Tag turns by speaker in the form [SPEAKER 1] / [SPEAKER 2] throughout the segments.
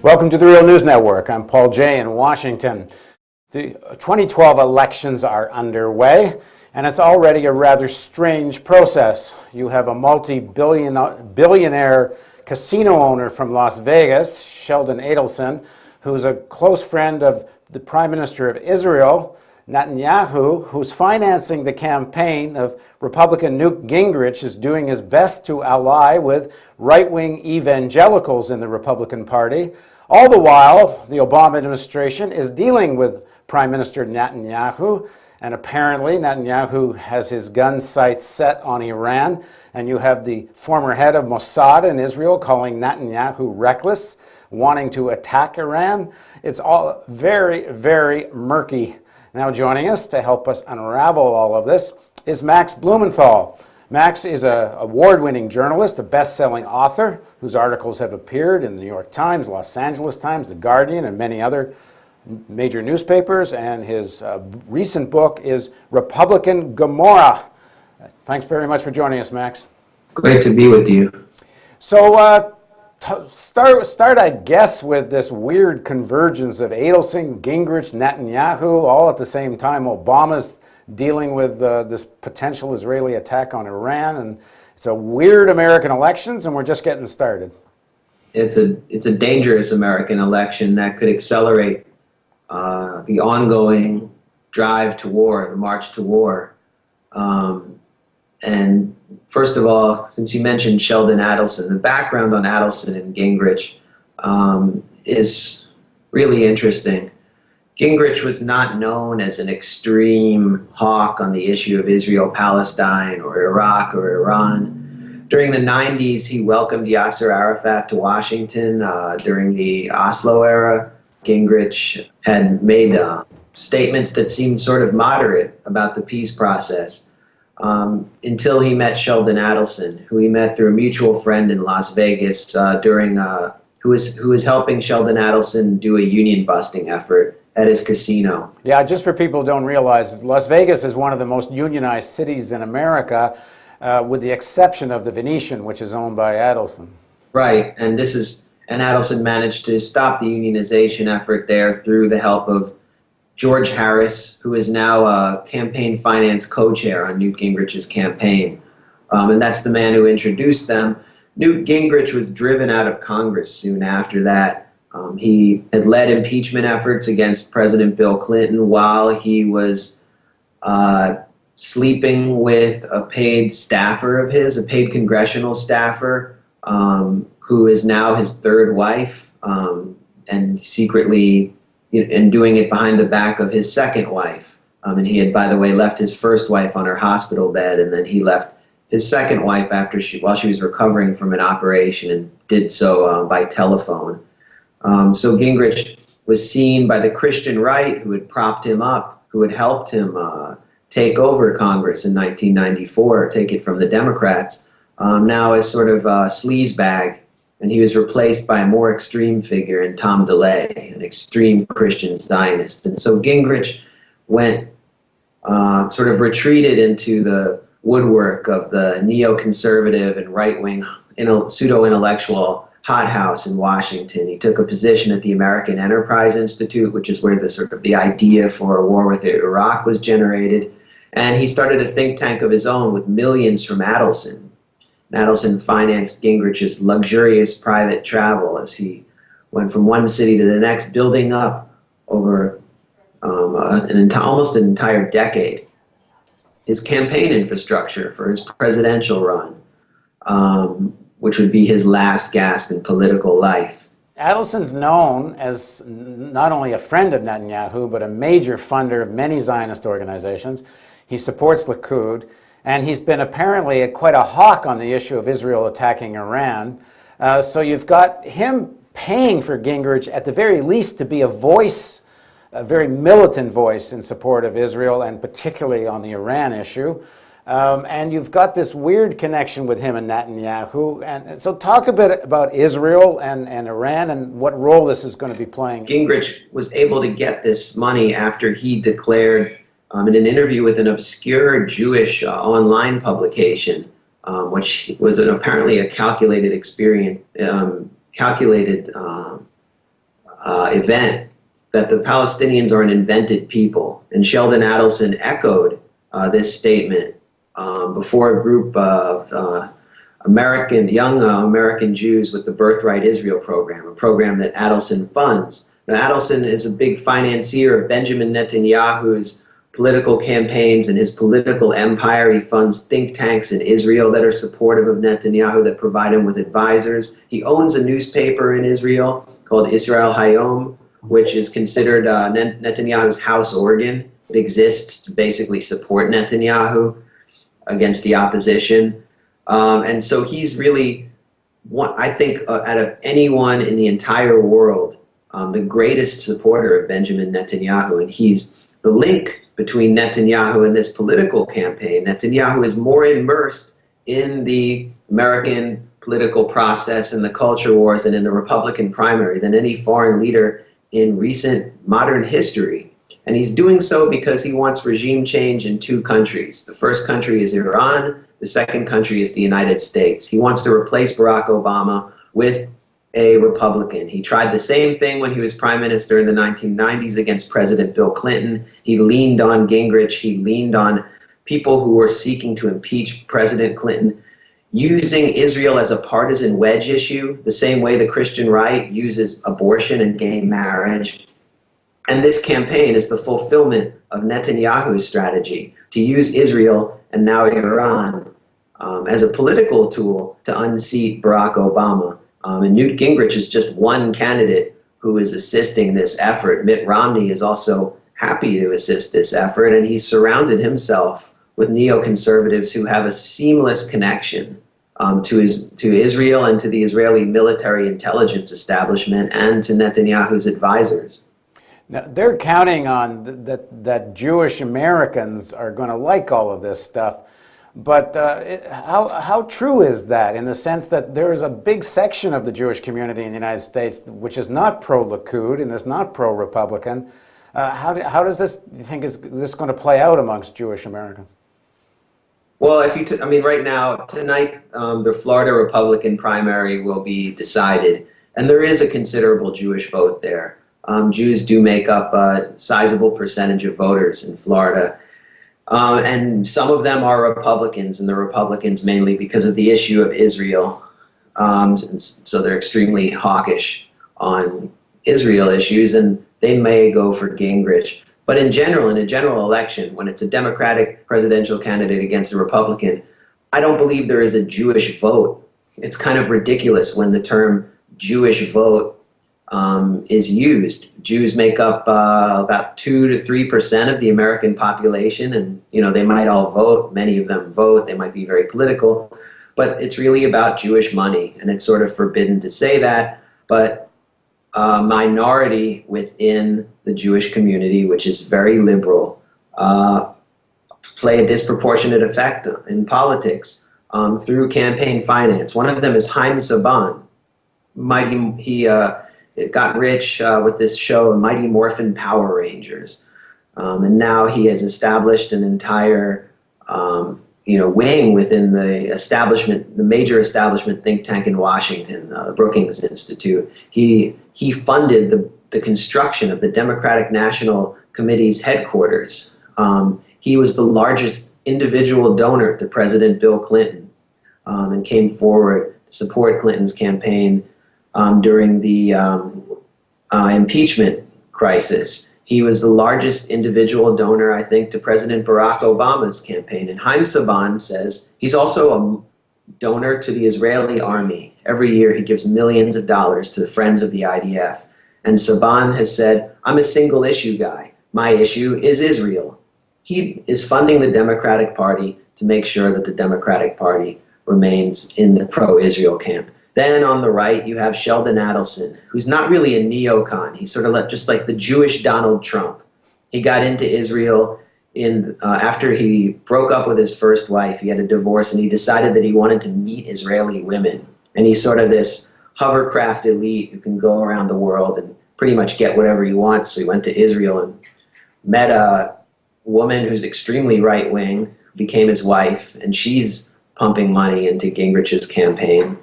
[SPEAKER 1] Welcome to the Real News Network. I'm Paul Jay in Washington. The 2012 elections are underway, and it's already a rather strange process. You have a multi-billionaire casino owner from Las Vegas, Sheldon Adelson, who's a close friend of the Prime Minister of Israel, Netanyahu, who's financing the campaign of Republican Newt Gingrich, is doing his best to ally with right-wing evangelicals in the Republican Party. All the while, the Obama administration is dealing with Prime Minister Netanyahu, and apparently Netanyahu has his gun sights set on Iran, and you have the former head of Mossad in Israel calling Netanyahu reckless, wanting to attack Iran. It's all very, very murky. Now joining us to help us unravel all of this is Max Blumenthal. Max is an award-winning journalist, a best-selling author whose articles have appeared in the New York Times, Los Angeles Times, The Guardian, and many other major newspapers. And his recent book is Republican Gomorrah. Thanks very much for joining us, Max.
[SPEAKER 2] Great to be with you.
[SPEAKER 1] So start, I guess, with this weird convergence of Adelson, Gingrich, Netanyahu, all at the same time. Obama's dealing with this potential Israeli attack on Iran, and it's a weird American elections, and we're just getting started.
[SPEAKER 2] It's a dangerous American election that could accelerate the ongoing drive to war, the march to war. And first of all, since you mentioned Sheldon Adelson, the background on Adelson and Gingrich is really interesting. Gingrich was not known as an extreme hawk on the issue of Israel-Palestine or Iraq or Iran. During the 90s, he welcomed Yasser Arafat to Washington. During the Oslo era, Gingrich had made statements that seemed sort of moderate about the peace process until he met Sheldon Adelson, who he met through a mutual friend in Las Vegas who was helping Sheldon Adelson do a union-busting effort at his casino.
[SPEAKER 1] Yeah, just for people who don't realize, Las Vegas is one of the most unionized cities in America, with the exception of the Venetian, which is owned by Adelson.
[SPEAKER 2] Right, and Adelson managed to stop the unionization effort there through the help of George Harris, who is now a campaign finance co-chair on Newt Gingrich's campaign. And that's the man who introduced them. Newt Gingrich was driven out of Congress soon after that. He had led impeachment efforts against President Bill Clinton while he was sleeping with a paid staffer of his, a paid congressional staffer, who is now his third wife, and secretly and doing it behind the back of his second wife. And he had, by the way, left his first wife on her hospital bed, and then he left his second wife while she was recovering from an operation, and did so by telephone. So Gingrich was seen by the Christian right, who had propped him up, who had helped him take over Congress in 1994, take it from the Democrats, now as sort of a sleazebag. And he was replaced by a more extreme figure in Tom DeLay, an extreme Christian Zionist. And so Gingrich went, sort of retreated into the woodwork of the neoconservative and right-wing pseudo-intellectual hothouse in Washington. He took a position at the American Enterprise Institute, which is where the idea for a war with Iraq was generated. And he started a think tank of his own with millions from Adelson. Adelson financed Gingrich's luxurious private travel as he went from one city to the next, building up over almost an entire decade his campaign infrastructure for his presidential run, which would be his last gasp in political life.
[SPEAKER 1] Adelson's known as not only a friend of Netanyahu, but a major funder of many Zionist organizations. He supports Likud, and he's been apparently quite a hawk on the issue of Israel attacking Iran. So you've got him paying for Gingrich, at the very least, to be a voice, a very militant voice in support of Israel, and particularly on the Iran issue. And you've got this weird connection with him and Netanyahu. And so talk a bit about Israel and Iran and what role this is going to be playing.
[SPEAKER 2] Gingrich was able to get this money after he declared in an interview with an obscure Jewish online publication, which was apparently a calculated event, that the Palestinians are an invented people. And Sheldon Adelson echoed this statement before a group of young American Jews with the Birthright Israel program, a program that Adelson funds. Now, Adelson is a big financier of Benjamin Netanyahu's political campaigns and his political empire. He funds think tanks in Israel that are supportive of Netanyahu, that provide him with advisors. He owns a newspaper in Israel called Israel Hayom, which is considered Netanyahu's house organ. It exists to basically support Netanyahu against the opposition. And so he's really, I think, out of anyone in the entire world, the greatest supporter of Benjamin Netanyahu. And he's the link between Netanyahu and this political campaign. Netanyahu is more immersed in the American political process and the culture wars and in the Republican primary than any foreign leader in recent modern history. And he's doing so because he wants regime change in two countries. The first country is Iran. The second country is the United States. He wants to replace Barack Obama with a Republican. He tried the same thing when he was prime minister in the 1990s against President Bill Clinton. He leaned on Gingrich. He leaned on people who were seeking to impeach President Clinton, using Israel as a partisan wedge issue, the same way the Christian right uses abortion and gay marriage. And this campaign is the fulfillment of Netanyahu's strategy to use Israel and now Iran as a political tool to unseat Barack Obama. And Newt Gingrich is just one candidate who is assisting this effort. Mitt Romney is also happy to assist this effort, and he's surrounded himself with neoconservatives who have a seamless connection to Israel and to the Israeli military intelligence establishment and to Netanyahu's advisors.
[SPEAKER 1] Now, they're counting on that Jewish Americans are going to like all of this stuff. But how true is that, in the sense that there is a big section of the Jewish community in the United States which is not pro-Likud and is not pro-Republican? How does this, do you think, is this going to play out amongst Jewish Americans?
[SPEAKER 2] Well, right now, tonight, the Florida Republican primary will be decided, and there is a considerable Jewish vote there. Jews do make up a sizable percentage of voters in Florida. And some of them are Republicans, and the Republicans mainly because of the issue of Israel. And so they're extremely hawkish on Israel issues, and they may go for Gingrich. But in general, in a general election, when it's a Democratic presidential candidate against a Republican, I don't believe there is a Jewish vote. It's kind of ridiculous when the term Jewish vote is used. Jews make up about 2 to 3% of the American population, and they might all vote. Many of them vote. They might be very political, but it's really about Jewish money, and it's sort of forbidden to say that. But a minority within the Jewish community, which is very liberal, play a disproportionate effect in politics through campaign finance. One of them is Haim Saban. He got rich with this show, Mighty Morphin Power Rangers. And now he has established an entire wing within the establishment, the major establishment think tank in Washington, the Brookings Institute. He funded the construction of the Democratic National Committee's headquarters. He was the largest individual donor to President Bill Clinton, and came forward to support Clinton's campaign during the impeachment crisis. He was the largest individual donor, I think, to President Barack Obama's campaign. And Haim Saban says he's also a donor to the Israeli army. Every year he gives millions of dollars to the Friends of the IDF. And Saban has said, I'm a single issue guy. My issue is Israel. He is funding the Democratic Party to make sure that the Democratic Party remains in the pro-Israel camp. Then on the right, you have Sheldon Adelson, who's not really a neocon. He's sort of just like the Jewish Donald Trump. He got into Israel after he broke up with his first wife. He had a divorce, and he decided that he wanted to meet Israeli women. And he's sort of this hovercraft elite who can go around the world and pretty much get whatever he wants. So he went to Israel and met a woman who's extremely right-wing, became his wife, and she's pumping money into Gingrich's campaign.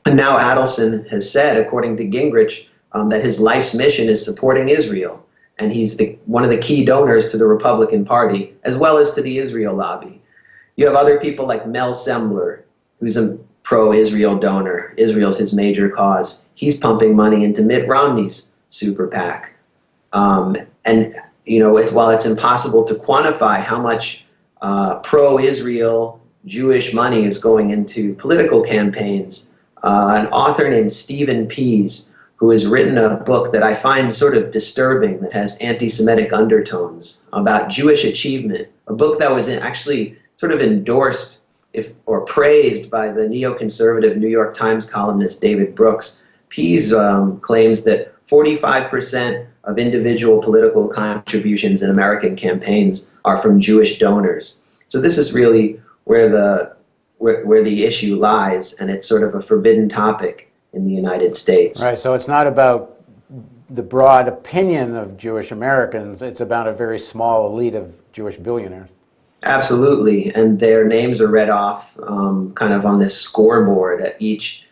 [SPEAKER 2] And now Adelson has said, according to Gingrich, that his life's mission is supporting Israel. And he's one of the key donors to the Republican Party, as well as to the Israel lobby. You have other people like Mel Sembler, who's a pro-Israel donor. Israel's his major cause. He's pumping money into Mitt Romney's super PAC. And while it's impossible to quantify how much pro-Israel Jewish money is going into political campaigns, an author named Stephen Pease, who has written a book that I find sort of disturbing, that has anti-Semitic undertones, about Jewish achievement, a book that was actually sort of endorsed or praised by the neoconservative New York Times columnist David Brooks. Pease claims that 45% of individual political contributions in American campaigns are from Jewish donors. So this is really where the issue lies, and it's sort of a forbidden topic in the United States.
[SPEAKER 1] Right, so it's not about the broad opinion of Jewish Americans, it's about a very small elite of Jewish billionaires.
[SPEAKER 2] Absolutely, and their names are read off kind of on this scoreboard at each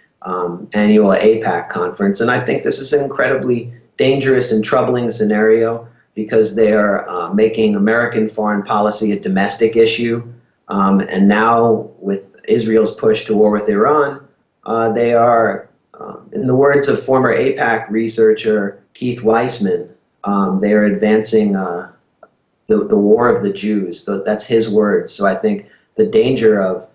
[SPEAKER 2] annual AIPAC conference, and I think this is an incredibly dangerous and troubling scenario because they are making American foreign policy a domestic issue, and now with Israel's push to war with Iran, they are, in the words of former AIPAC researcher Keith Weissman, they are advancing the war of the Jews. So that's his words. So I think the danger of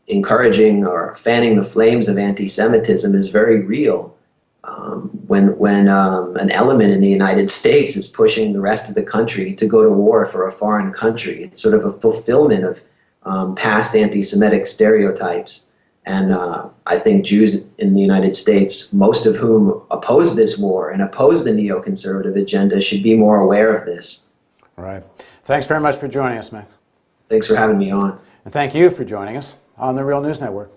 [SPEAKER 2] encouraging or fanning the flames of anti-Semitism is very real. When an element in the United States is pushing the rest of the country to go to war for a foreign country, it's sort of a fulfillment of past anti-Semitic stereotypes. And I think Jews in the United States, most of whom oppose this war and oppose the neoconservative agenda, should be more aware of this.
[SPEAKER 1] Right. Thanks very much for joining us, Max.
[SPEAKER 2] Thanks for having me on.
[SPEAKER 1] And thank you for joining us on the Real News Network.